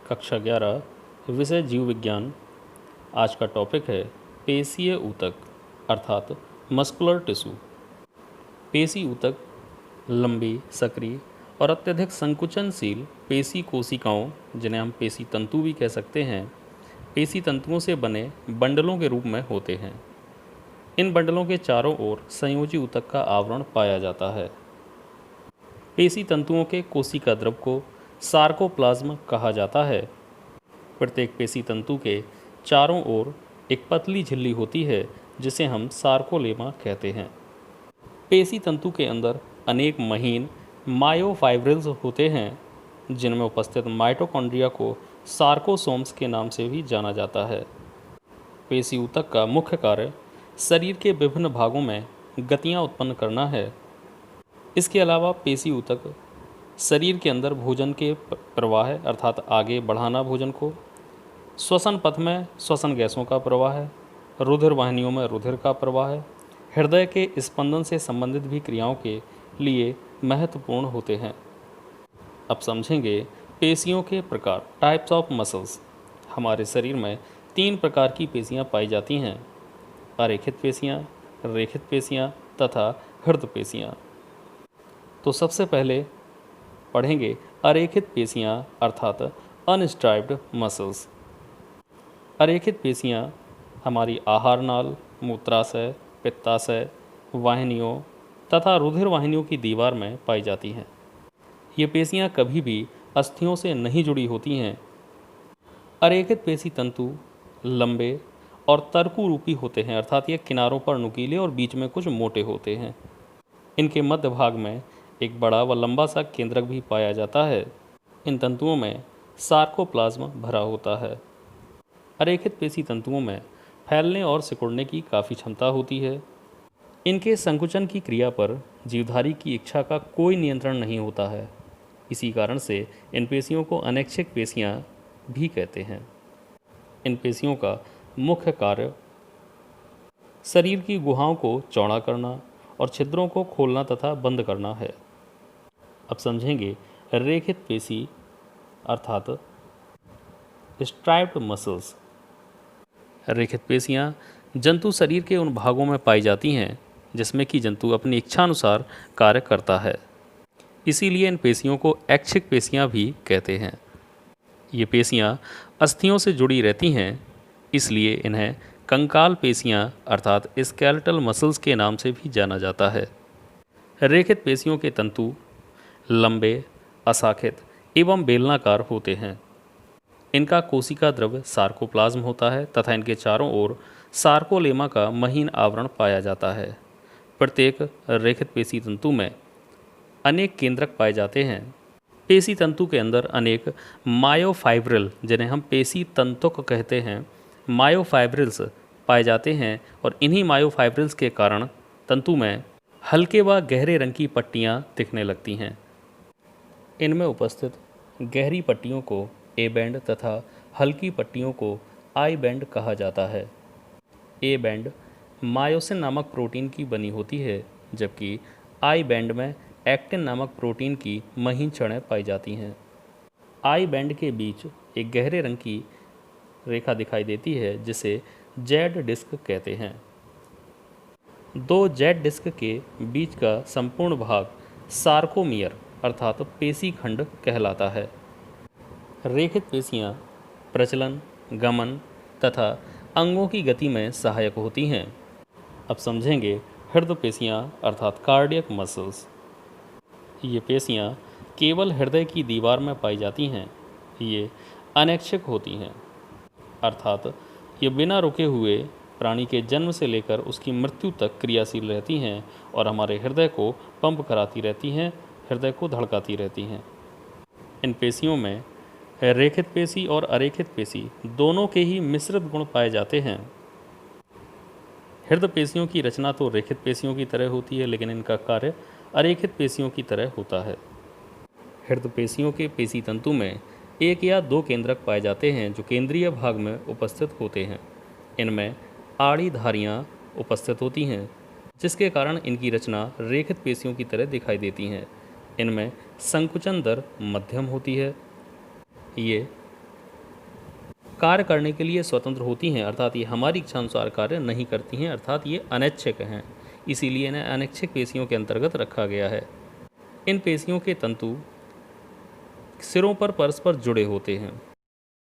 कक्षा 11 विषय जीव विज्ञान। आज का टॉपिक है पेशीय ऊतक अर्थात मस्कुलर टिश्यू। पेशी ऊतक लंबी, सक्रिय और अत्यधिक संकुचनशील पेशी कोशिकाओं, जिन्हें हम पेशी तंतु भी कह सकते हैं, पेशी तंतुओं से बने बंडलों के रूप में होते हैं। इन बंडलों के चारों ओर संयोजी ऊतक का आवरण पाया जाता है। पेशी तंतुओं के कोशिका द्रव को सार्कोप्लाज्म कहा जाता है। प्रत्येक पेशी तंतु के चारों ओर एक पतली झिल्ली होती है जिसे हम सार्कोलेमा कहते हैं। पेशी तंतु के अंदर अनेक महीन मायोफाइब्रिल्स होते हैं, जिनमें उपस्थित माइटोकॉन्ड्रिया को सार्कोसोम्स के नाम से भी जाना जाता है। पेशी ऊतक का मुख्य कार्य शरीर के विभिन्न भागों में गतियां उत्पन्न करना है। इसके अलावा पेशी ऊतक शरीर के अंदर भोजन के प्रवाह अर्थात आगे बढ़ाना भोजन को, श्वसन पथ में श्वसन गैसों का प्रवाह है, रुधिर वाहिनियों में रुधिर का प्रवाह है, हृदय के स्पंदन से संबंधित भी क्रियाओं के लिए महत्वपूर्ण होते हैं। अब समझेंगे पेशियों के प्रकार, टाइप्स ऑफ मसल्स। हमारे शरीर में 3 प्रकार की पेशियां पाई जाती हैं: अरेखित पेशियां, रेखित पेशियां तथा हृद पेशियां। तो सबसे पहले पढ़ेंगे अरेखित पेशियां अर्थात अनस्ट्राइप्ड मसल्स। अरेखित पेशियां हमारी आहार नाल, मूत्राशय, पित्ताशय, वाहिनियों तथा रुधिर वाहिनियों की दीवार में पाई जाती हैं। ये पेशियां कभी भी अस्थियों से नहीं जुड़ी होती हैं। अरेखित पेशी तंतु लंबे और तर्कु रूपी होते हैं, अर्थात ये किनारों पर नुकीले और बीच में कुछ मोटे होते हैं। इनके मध्य भाग में एक बड़ा व लंबा सा केंद्रक भी पाया जाता है। इन तंतुओं में सार्कोप्लाज्म भरा होता है। अरेखित पेशी तंतुओं में फैलने और सिकुड़ने की काफ़ी क्षमता होती है। इनके संकुचन की क्रिया पर जीवधारी की इच्छा का कोई नियंत्रण नहीं होता है। इसी कारण से इन पेशियों को अनैच्छिक पेशियां भी कहते हैं। इन पेशियों का मुख्य कार्य शरीर की गुहाओं को चौड़ा करना और छिद्रों को खोलना तथा बंद करना है। अब समझेंगे रेखित पेशी अर्थात स्ट्राइप्ड मसल्स। रेखित पेशियां जंतु शरीर के उन भागों में पाई जाती हैं जिसमें कि जंतु अपनी इच्छानुसार कार्य करता है। इसीलिए इन पेशियों को ऐच्छिक पेशियां भी कहते हैं। ये पेशियां अस्थियों से जुड़ी रहती हैं, इसलिए इन्हें कंकाल पेशियां अर्थात स्केलेटल मसल्स के नाम से भी जाना जाता है। रेखित पेशियों के तंतु लंबे, अशाखित एवं बेलनाकार होते हैं। इनका कोशिका द्रव सार्कोप्लाज्म होता है तथा इनके चारों ओर सार्कोलेमा का महीन आवरण पाया जाता है। प्रत्येक रेखित पेशी तंतु में अनेक केंद्रक पाए जाते हैं। पेशी तंतु के अंदर अनेक मायोफाइब्रिल, जिन्हें हम पेशी तंतुक कहते हैं, मायोफाइब्रिल्स पाए जाते हैं और इन्हीं मायोफाइब्रिल्स के कारण तंतु में हल्के व गहरे रंग की पट्टियाँ दिखने लगती हैं। इनमें उपस्थित गहरी पट्टियों को ए बैंड तथा हल्की पट्टियों को आई बैंड कहा जाता है। ए बैंड मायोसिन नामक प्रोटीन की बनी होती है, जबकि आई बैंड में एक्टिन नामक प्रोटीन की महीन छड़ें पाई जाती हैं। आई बैंड के बीच एक गहरे रंग की रेखा दिखाई देती है जिसे जेड डिस्क कहते हैं। 2 जेड डिस्क के बीच का संपूर्ण भाग सार्कोमियर अर्थात पेशी खंड कहलाता है। रेखित पेशियां प्रचलन, गमन तथा अंगों की गति में सहायक होती हैं। अब समझेंगे हृदय पेशियां अर्थात कार्डियक मसल्स। ये पेशियां केवल हृदय की दीवार में पाई जाती हैं। ये अनैच्छिक होती हैं, अर्थात ये बिना रुके हुए प्राणी के जन्म से लेकर उसकी मृत्यु तक क्रियाशील रहती हैं और हमारे हृदय को पंप कराती रहती हैं, हृदय को धड़काती रहती हैं। इन पेशियों में रेखित पेशी और अरेखित पेशी दोनों के ही मिश्रित गुण पाए जाते हैं। हृदय पेशियों की रचना तो रेखित पेशियों की तरह होती है, लेकिन इनका कार्य अरेखित पेशियों की तरह होता है। हृदय पेशियों के पेशी तंतु में 1 या 2 केंद्रक पाए जाते हैं जो केंद्रीय भाग में उपस्थित होते हैं। इनमें आड़ी धारियाँ उपस्थित होती हैं, जिसके कारण इनकी रचना रेखित पेशियों की तरह दिखाई देती हैं। इनमें संकुचन दर मध्यम होती है। ये कार्य करने के लिए स्वतंत्र होती हैं, अर्थात ये हमारी इच्छानुसार कार्य नहीं करती हैं, अर्थात ये अनैच्छिक हैं, इसीलिए इन्हें अनैच्छिक पेशियों के अंतर्गत रखा गया है। इन पेशियों के तंतु सिरों पर परस्पर जुड़े होते हैं।